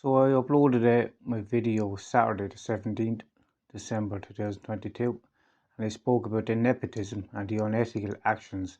So I uploaded my video Saturday the 17th December 2022, and I spoke about the nepotism and the unethical actions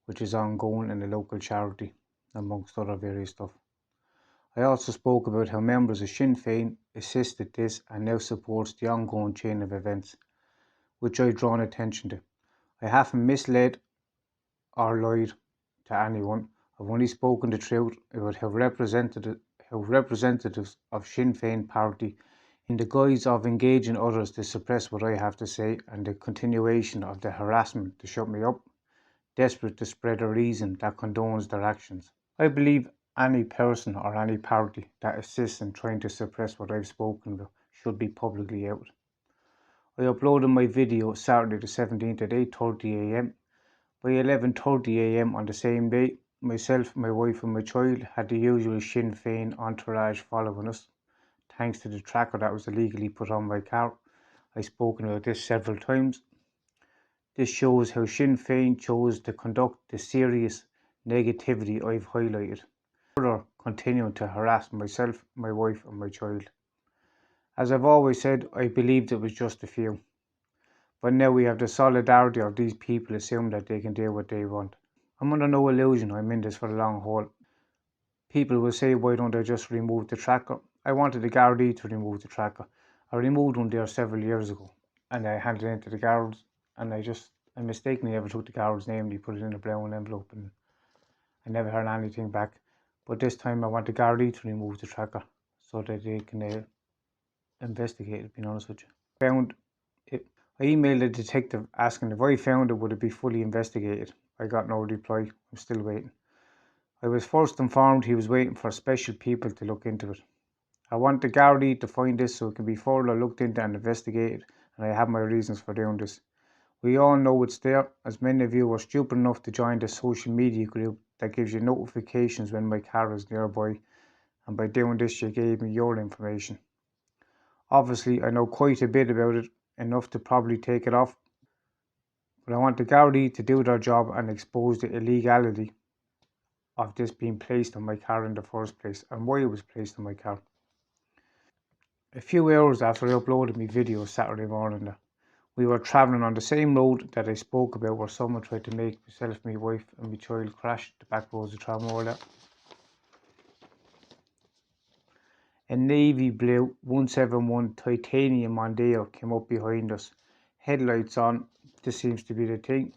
which is ongoing in the local charity, amongst other various stuff. I also spoke about how members of Sinn Féin assisted this and now supports the ongoing chain of events, which I've drawn attention to. I haven't misled or lied to anyone. I've only spoken the truth about how representatives of Sinn Féin party, in the guise of engaging others to suppress what I have to say, and the continuation of the harassment to shut me up, desperate to spread a reason that condones their actions. I believe any person or any party that assists in trying to suppress what I've spoken about should be publicly out. I uploaded my video Saturday the 17th at 8:30 a.m. By 11:30 a.m. on the same day, myself, my wife and my child had the usual Sinn Féin entourage following us, thanks to the tracker that was illegally put on my car. I've spoken about this several times. This shows how Sinn Féin chose to conduct the serious negativity I've highlighted, further continuing to harass myself, my wife and my child. As I've always said, I believed it was just a few. But now we have the solidarity of these people assume that they can do what they want. I'm under no illusion I'm in this for the long haul. People will say, why don't I just remove the tracker? I wanted the Gardaí to remove the tracker. I removed one there several years ago and I handed it into the guards, and I mistakenly never took the guard's name. They put it in a brown envelope and I never heard anything back. But this time I want the Gardaí to remove the tracker so that they can investigate it, being honest with you. I emailed the detective asking if I found it would it be fully investigated. I got no reply. I'm still waiting. I was first informed he was waiting for special people to look into it. I want the Gardaí to find this so it can be further looked into and investigated, and I have my reasons for doing this. We all know it's there, as many of you were stupid enough to join the social media group that gives you notifications when my car is nearby, and by doing this you gave me your information. Obviously I know quite a bit about it, enough to probably take it off, but I want the Gardaí to do their job and expose the illegality of this being placed on my car in the first place and why it was placed on my car. A few hours after I uploaded my video Saturday morning, we were travelling on the same road that I spoke about where someone tried to make myself, my wife and my child crash the back roads of Tramore. A navy blue 171 titanium Mondeo came up behind us, headlights on. This seems to be the thing.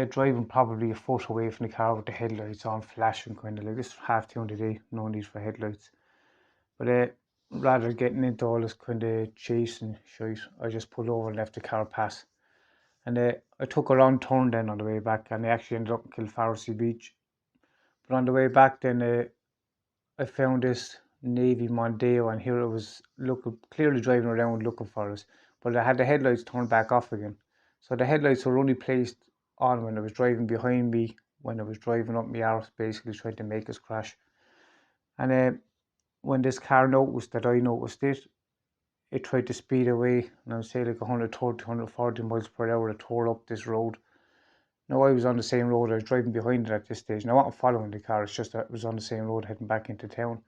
Driving probably a foot away from the car with the headlights on, flashing, kind of like this. Half 2 in the day, no need for headlights. But rather getting into all this kind of chasing shite, I just pulled over and left the car pass. And I took a wrong turn then on the way back, and I actually ended up in Kilfarcy Beach. But on the way back then, I found this navy Mondeo, and here it was clearly driving around looking for us. But I had the headlights turned back off again. So the headlights were only placed on when it was driving behind me, when it was driving up my arse, basically trying to make us crash. And when this car noticed that I noticed it tried to speed away, and I would say like 130, 140 miles per hour. It tore up this road. Now I was on the same road. I was driving behind it at this stage. Now I wasn't following the car. It's just that it was on the same road heading back into town.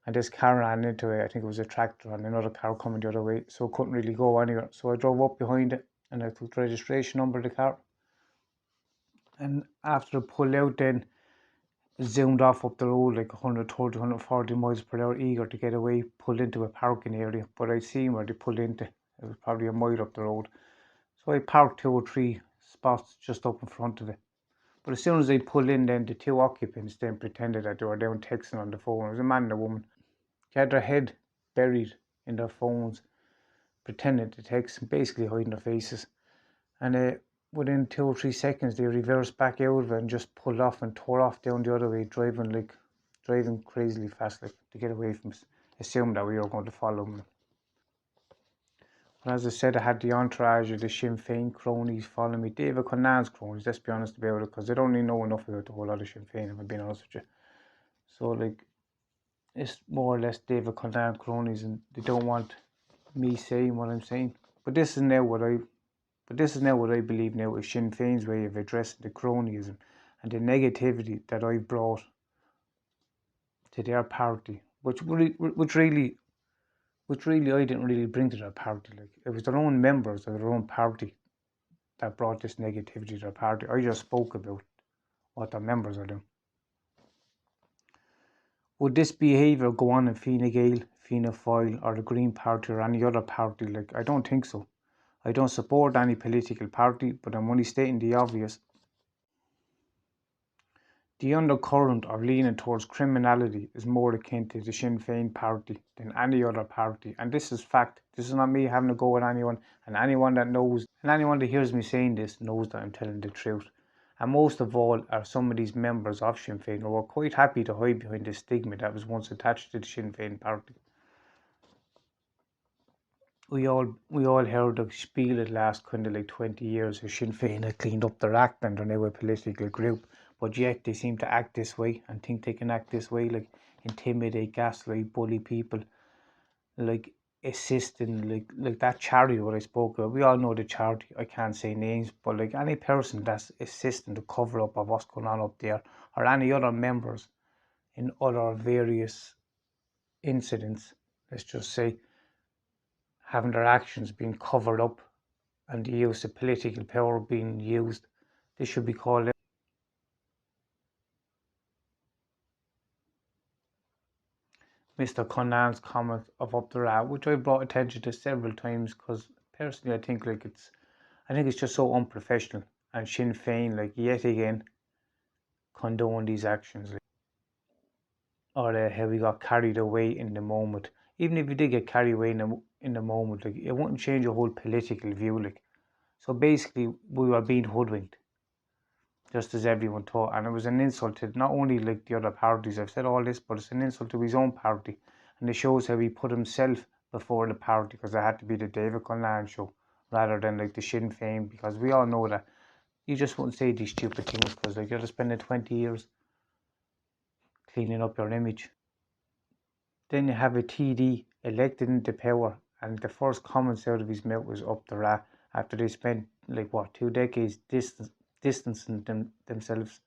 And this car ran into it. I think it was a tractor and another car coming the other way. So it couldn't really go anywhere. So I drove up behind it and I took the registration number of the car. And after it pulled out then, it zoomed off up the road like 130, 140 miles per hour, eager to get away, pulled into a parking area. But I seen where they pulled into. It was probably a mile up the road. So I parked 2 or 3 spots just up in front of it. But as soon as they pulled in, then the 2 occupants then pretended that they were down texting on the phone. It was a man and a woman. They had their head buried in their phones, pretending to text and basically hiding their faces. And within 2 or 3 seconds, they reversed back out of it and just pulled off and tore off down the other way, driving crazily fast, like to get away from us, assuming that we were going to follow them. But as I said, I had the entourage of the Sinn Féin cronies following me. David Conan's cronies, let's be honest about it, because they don't really know enough about the whole lot of Sinn Féin, if I'm being honest with you. So, like, it's more or less David Conan cronies, and they don't want me saying what I'm saying. But this is now what I believe now is Sinn Féin's way of addressing the cronyism and the negativity that I've brought to their party which really I didn't really bring to their party. Like, it was their own members of their own party that brought this negativity to their party. I just spoke about what their members are doing. Would this behaviour go on in Fine Gael, Fianna Fáil, or the Green Party, or any other party? Like, I don't think so. I don't support any political party, but I'm only stating the obvious. The undercurrent of leaning towards criminality is more akin to the Sinn Féin party than any other party, and this is fact. This is not me having a go at anyone, and anyone that hears me saying this knows that I'm telling the truth. And most of all are some of these members of Sinn Féin who are quite happy to hide behind the stigma that was once attached to the Sinn Féin party. We all heard the spiel it last kind of like 20 years as Sinn Féin had cleaned up their act and they're now a political group, but yet they seem to act this way and think they can act this way, like intimidate, gaslight, bully people, like assisting, like that charity what I spoke of. We all know the charity, I can't say names, but like any person that's assisting the cover up of what's going on up there, or any other members in other various incidents, let's just say, having their actions being covered up and the use of political power being used, this should be called out. Mr. Conan's comment of up the rat, which I brought attention to several times, because personally I think it's just so unprofessional, and Sinn Féin like yet again condone these actions, or how we got carried away in the moment. Even if you did get carried away in the moment, like, it wouldn't change your whole political view. Like, so basically we were being hoodwinked, just as everyone thought, and it was an insult to not only like the other parties. I've said all this, but it's an insult to his own party, and it shows how he put himself before the party, because it had to be the David Conlan show rather than like the Sinn Féin, because we all know that you just wouldn't say these stupid things because like you're just spending 20 years cleaning up your image. Then you have a TD elected into power, and the first comments out of his mouth was up the rat after they spent like 2 decades distancing themselves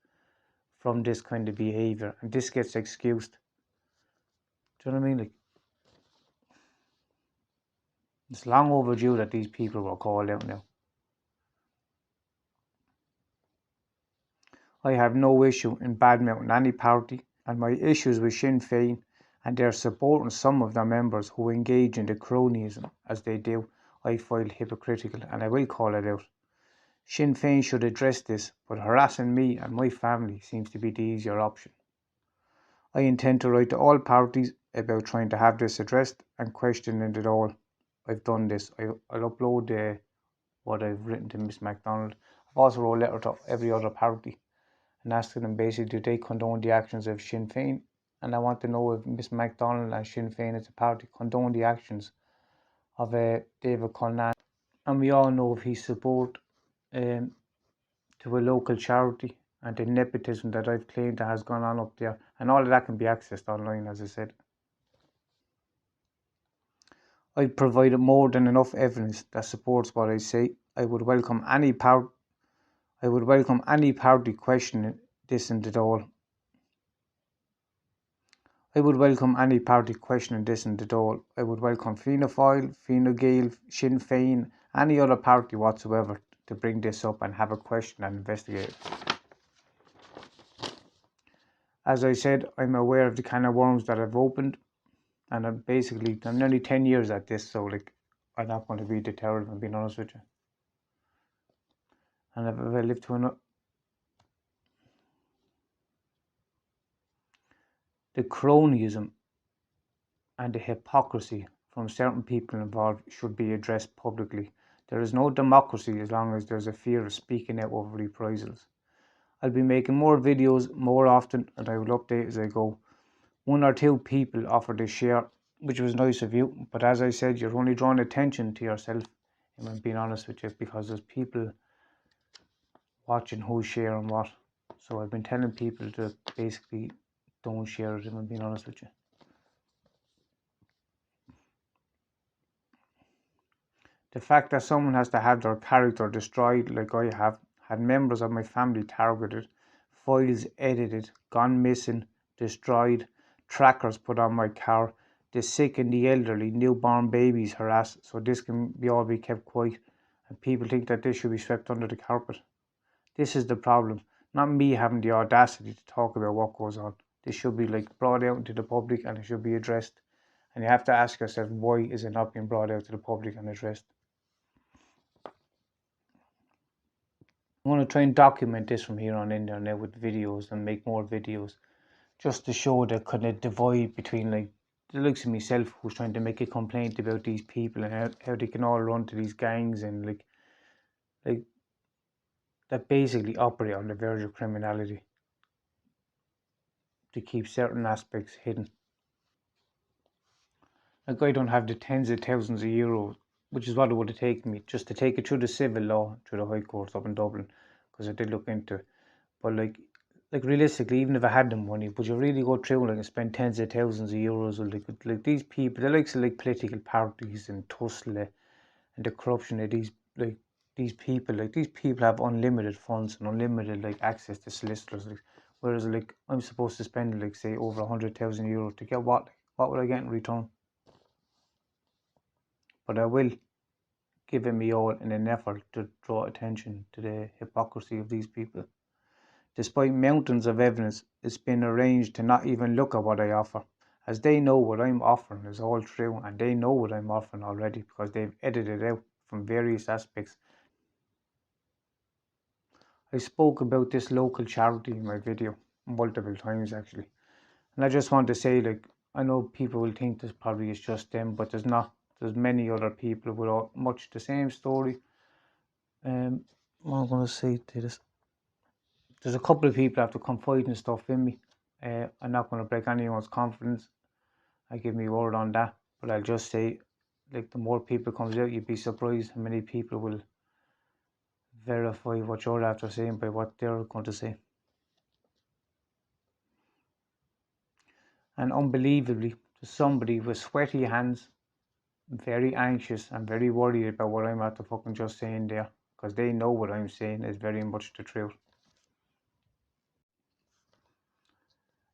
from this kind of behaviour, and this gets excused. Do you know what I mean? Like, it's long overdue that these people were called out now. I have no issue in badmouthing any party, and my issues with Sinn Féin and their supporting some of their members who engage in the cronyism as they do, I find hypocritical, and I will call it out. Sinn Féin should address this, but harassing me and my family seems to be the easier option. I intend to write to all parties about trying to have this addressed and questioning it all. I've done this. I'll upload what I've written to Miss MacDonald. I've also wrote a letter to every other party and asking them basically, do they condone the actions of Sinn Féin? And I want to know if Miss MacDonald and Sinn Féin as a party condone the actions of David Conlan. And we all know if he support to a local charity and the nepotism that I've claimed that has gone on up there, and all of that can be accessed online, as I said. I provided more than enough evidence that supports what I say. I would welcome any party questioning this and at all. I would welcome any party questioning this and at all. I would welcome Fianna Fáil, Fine Gael, Sinn Féin, any other party whatsoever to bring this up and have a question and investigate it. As I said, I'm aware of the kind of worms that I've opened, and I'm nearly 10 years at this, so like, I'm not going to be deterred, if I'm being honest with you. And if I live to another, the cronyism and the hypocrisy from certain people involved should be addressed publicly. There is no democracy as long as there's a fear of speaking out over reprisals. I'll be making more videos more often, and I will update as I go. 1 or 2 people offered to share, which was nice of you, but as I said, you're only drawing attention to yourself, if I'm being honest with you, because there's people watching who's sharing what. So I've been telling people to basically don't share it, if I'm being honest with you. The fact that someone has to have their character destroyed like I have, had members of my family targeted, files edited, gone missing, destroyed, trackers put on my car, the sick and the elderly, newborn babies harassed, so this can all be kept quiet, and people think that this should be swept under the carpet. This is the problem, not me having the audacity to talk about what goes on. This should be brought out into the public, and it should be addressed. And you have to ask yourself, why is it not being brought out to the public and addressed? I want to try and document this from here on in there now with videos and make more videos, just to show the kind of divide between the likes of myself, who's trying to make a complaint about these people and how they can all run to these gangs and like that basically operate on the verge of criminality to keep certain aspects hidden. Like, I don't have the tens of thousands of euros, which is what it would have taken me just to take it through the civil law, through the High Courts up in Dublin, because I did look into it. But realistically, even if I had the money, would you really go through and spend tens of thousands of euros with these people, the likes of political parties and tussle and the corruption of these people have unlimited funds and unlimited access to solicitors, whereas I'm supposed to spend say over 100,000 euros to get what would I get in return? But I will give it me all in an effort to draw attention to the hypocrisy of these people. Despite mountains of evidence, it's been arranged to not even look at what I offer, as they know what I'm offering is all true, and they know what I'm offering already because they've edited it out from various aspects. I spoke about this local charity in my video multiple times actually, and I just want to say I know people will think this probably is just them, but there's not. There's many other people with much the same story. What I'm going to say to this, there's a couple of people have to confide in stuff in me. I'm not going to break anyone's confidence. I give me word on that, but I'll just say, the more people comes out, you'd be surprised how many people will verify what you're after saying by what they're going to say. And unbelievably, to somebody with sweaty hands, very anxious and very worried about what I'm after fucking just saying there, because they know what I'm saying is very much the truth.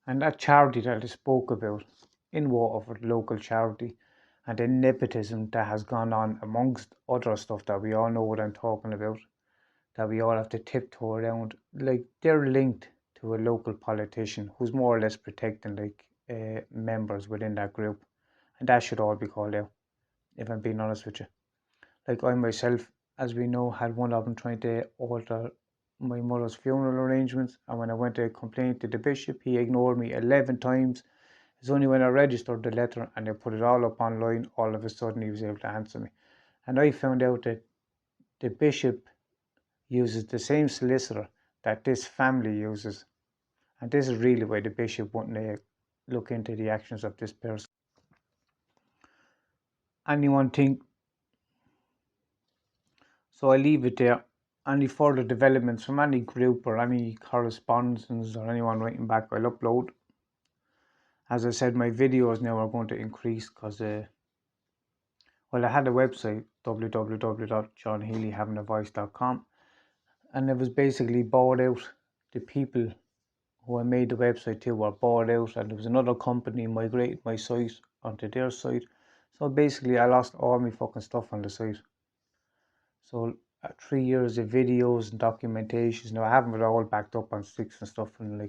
And that charity that I spoke about in Waterford, local charity, and the nepotism that has gone on amongst other stuff that we all know what I'm talking about, that we all have to tiptoe around, they're linked to a local politician who's more or less protecting members within that group, and that should all be called out, if I'm being honest with you. I myself, as we know, had one of them trying to alter my mother's funeral arrangements, and when I went to complain to the bishop, he ignored me 11 times. It's only when I registered the letter and I put it all up online, all of a sudden he was able to answer me. And I found out that the bishop uses the same solicitor that this family uses, and this is really why the bishop wouldn't look into the actions of this person. Anyone think? So I leave it there. Any further developments from any group or any correspondence or anyone writing back, I'll upload. As I said, my videos now are going to increase because, I had a website, www.johnhealyhavingavoice.com, and it was basically bought out. The people who I made the website to were bought out, and there was another company migrated my site onto their site. So basically I lost all my fucking stuff on the site. So 3 years of videos and documentations. Now I haven't it all backed up on sticks and stuff, and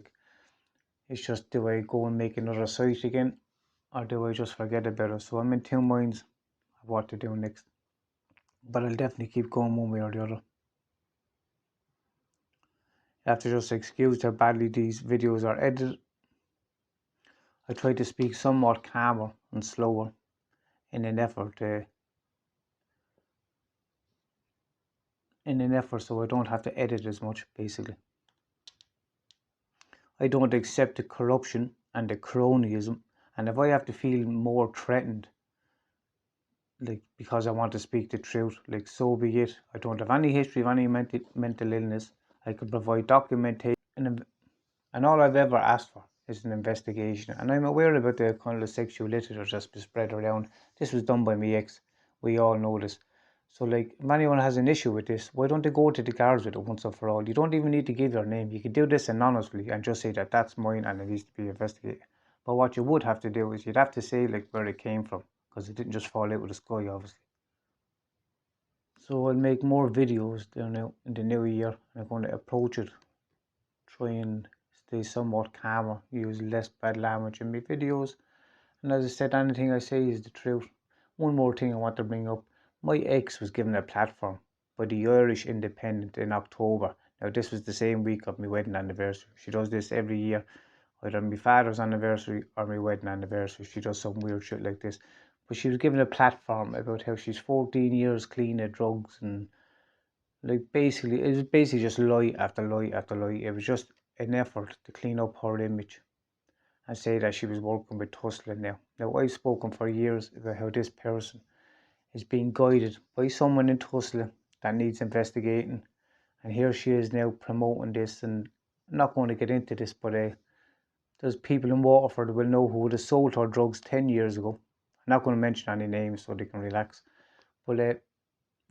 it's just, do I go and make another site again, or do I just forget about it? So I'm in two minds of what to do next, but I'll definitely keep going one way or the other. You have to just excuse how badly these videos are edited. I try to speak somewhat calmer and slower in an effort so I don't have to edit as much, basically. I don't accept the corruption and the cronyism, and if I have to feel more threatened, because I want to speak the truth, so be it. I don't have any history of any mental illness. I can provide documentation, and all I've ever asked for is an investigation. And I'm aware about the kind of sexual literature that's been spread around. This was done by my ex. We all know this. So if anyone has an issue with this, why don't they go to the guards with it once and for all? You don't even need to give your name. You can do this anonymously and just say that that's mine and it needs to be investigated. But what you would have to do is you'd have to say like where it came from, because it didn't just fall out of the sky, obviously. So I'll make more videos there now in the new year. I'm going to approach it, try and stay somewhat calmer, use less bad language in my videos. And as I said, anything I say is the truth. One more thing I want to bring up. My ex was given a platform by the Irish Independent in October. Now this was the same week of my wedding anniversary. She does this every year, either my father's anniversary or my wedding anniversary. She does some weird shit like this. But she was given a platform about how she's 14 years clean of drugs, and like basically it was basically just lie after lie after lie. It was just an effort to clean up her image and say that she was working with Tussler now. Now I've spoken for years about how this person is being guided by someone in Tussler that needs investigating, and here she is now promoting this. And I'm not going to get into this, but there's people in Waterford who will know who would have sold her drugs 10 years ago. I'm not going to mention any names so they can relax, but they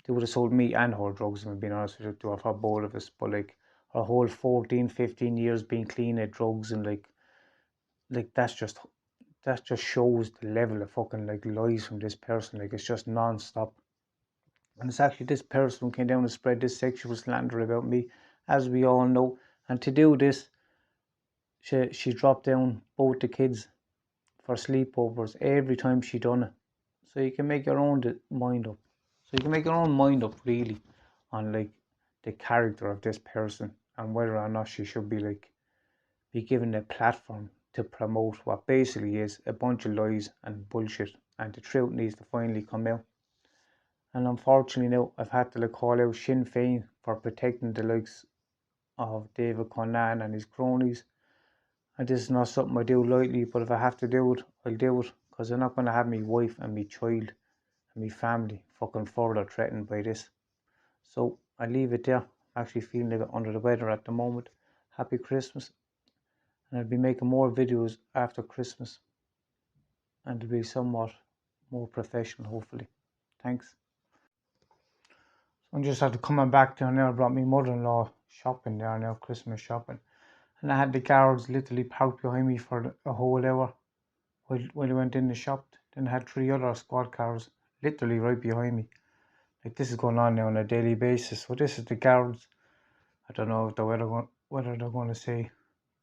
would have sold me and her drugs, if I'm being honest with you, to her both of us. But like her whole 14, 15 years being clean of drugs, and like that just shows the level of fucking like lies from this person. Like it's just non-stop. And it's actually this person who came down and spread this sexual slander about me, as we all know. And to do this, she dropped down both the kids for sleepovers every time she done it. So you can make your own mind up. So you can make your own mind up really on like the character of this person and whether or not she should be given a platform to promote what basically is a bunch of lies and bullshit, and the truth needs to finally come out. And unfortunately now I've had to call out Sinn Féin for protecting the likes of David Connan and his cronies. And this is not something I do lightly, but if I have to do it, I'll do it, because I'm not going to have my wife and my child and my family fucking further threatened by this. So I leave it there. I'm actually feeling a bit under the weather at the moment. Happy Christmas. And I'll be making more videos after Christmas, and to be somewhat more professional hopefully. Thanks. So I just had to come back down there. I brought my mother-in-law shopping there now, Christmas shopping. And I had the guards literally parked behind me for a whole hour while I went in the shop. Then I had 3 other squad cars literally right behind me. Like this is going on now on a daily basis. So this is the guards. I don't know if whether they're going to say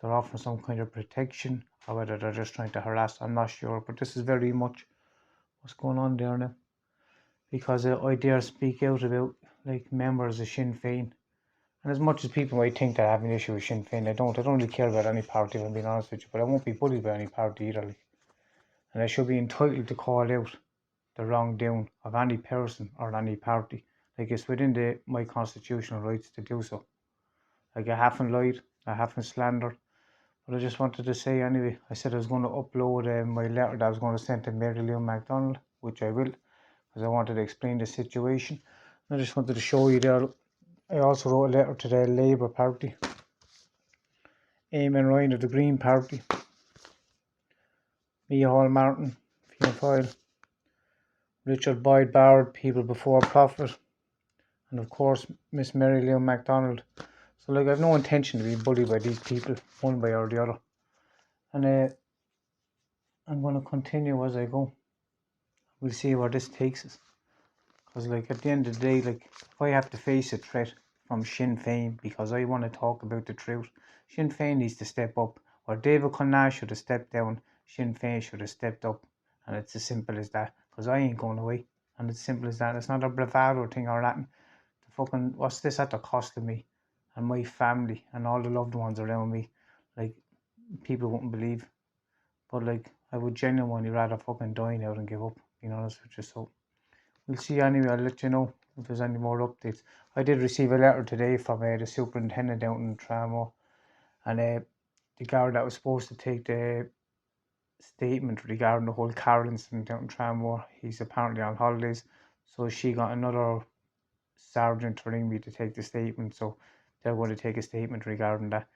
they're offering some kind of protection or whether they're just trying to harass. I'm not sure, but this is very much what's going on there now. Because I dare speak out about like members of Sinn Féin. And as much as people might think that I have an issue with Sinn Féin, I don't really care about any party, if I'm being honest with you. But I won't be bullied by any party either. And I should be entitled to call out the wrongdoing of any person or any party. Like it's within my constitutional rights to do so. Like I haven't lied, I haven't slandered, but I just wanted to say anyway. I said I was going to upload my letter that I was going to send to Mary Lou MacDonald, which I will, because I wanted to explain the situation. I just wanted to show you there. I also wrote a letter to the Labour Party, Eamon Ryan of the Green Party, Mia Hall Martin, Fianna Fáil, Richard Boyd Bard, People Before Profit, and of course Miss Mary Lou MacDonald. So like I have no intention to be bullied by these people one way or the other. And I'm going to continue as I go. We'll see where this takes us. Because like at the end of the day, like if I have to face a threat from Sinn Féin because I want to talk about the truth, Sinn Féin needs to step up. Or David Connan should have stepped down, Sinn Féin should have stepped up. And it's as simple as that. Because I ain't going away. And it's simple as that. It's not a bravado thing or nothing. The fucking, what's this at the cost of me and my family and all the loved ones around me? Like, people wouldn't believe. But like, I would genuinely rather fucking die now than give up, being honest with you. So we'll see anyway. I'll let you know if there's any more updates. I did receive a letter today from the superintendent down in Tramore, and the guard that was supposed to take the statement regarding the whole Carol incident down in Tramore, he's apparently on holidays, so she got another sergeant to ring me to take the statement, so they're going to take a statement regarding that.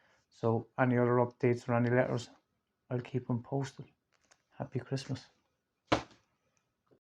So any other updates or any letters, I'll keep them posted. Happy Christmas.